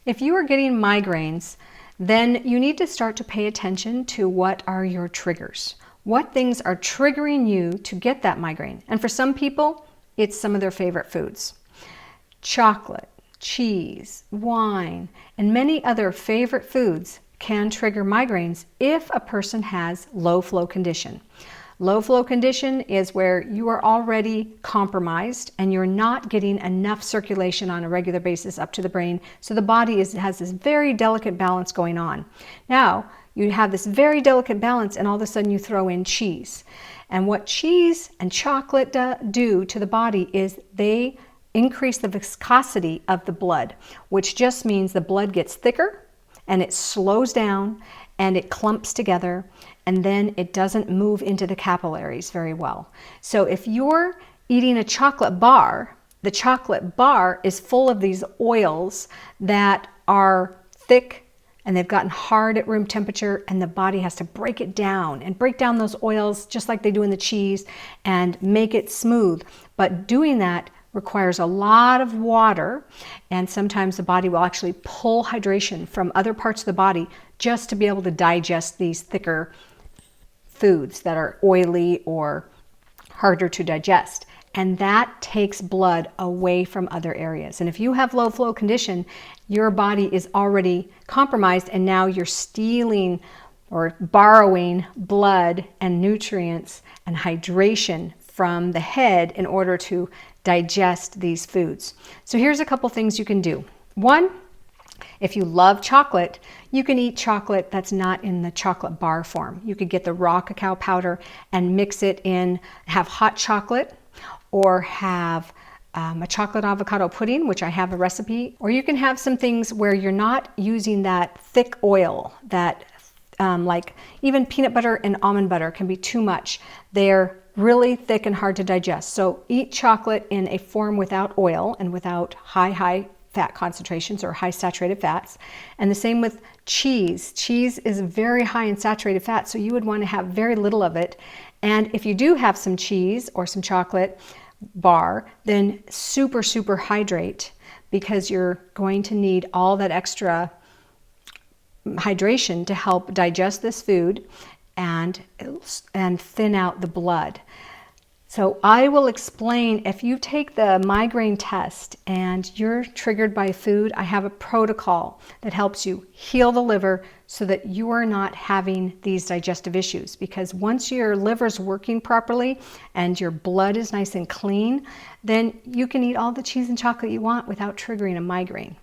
If you are getting migraines, then you need to start to pay attention to what are your triggers. What things are triggering you to get that migraine? And for some people, it's some of their favorite foods. Chocolate, cheese, wine, and many other favorite foods can trigger migraines if a person has low flow condition. Low flow condition is where you are already compromised and you're not getting enough circulation on a regular basis up to the brain, so the body has this very delicate balance going on. Now, you have this very delicate balance and all of a sudden you throw in cheese. And what cheese and chocolate do to the body is they increase the viscosity of the blood, which just means the blood gets thicker and it slows down and it clumps together, and then it doesn't move into the capillaries very well. So if you're eating a chocolate bar, the chocolate bar is full of these oils that are thick and they've gotten hard at room temperature, and the body has to break it down and break down those oils just like they do in the cheese and make it smooth. But doing that requires a lot of water, and sometimes the body will actually pull hydration from other parts of the body just to be able to digest these thicker foods that are oily or harder to digest. And that takes blood away from other areas. And if you have low flow condition, your body is already compromised, and now you're stealing or borrowing blood and nutrients and hydration from the head in order to digest these foods. So here's a couple things you can do. One, if you love chocolate, you can eat chocolate that's not in the chocolate bar form. You could get the raw cacao powder and mix it in, have hot chocolate, or have a chocolate avocado pudding, which I have a recipe. Or you can have some things where you're not using that thick oil that like even peanut butter and almond butter can be too much. They're really thick and hard to digest. So eat chocolate in a form without oil and without high fat concentrations or high saturated fats. And the same with cheese. Cheese is very high in saturated fat, so you would want to have very little of it. And if you do have some cheese or some chocolate bar, then super hydrate, because you're going to need all that extra hydration to help digest this food and thin out the blood. So I will explain, if you take the migraine test and you're triggered by food, I have a protocol that helps you heal the liver so that you are not having these digestive issues. Because once your liver's working properly and your blood is nice and clean, then you can eat all the cheese and chocolate you want without triggering a migraine.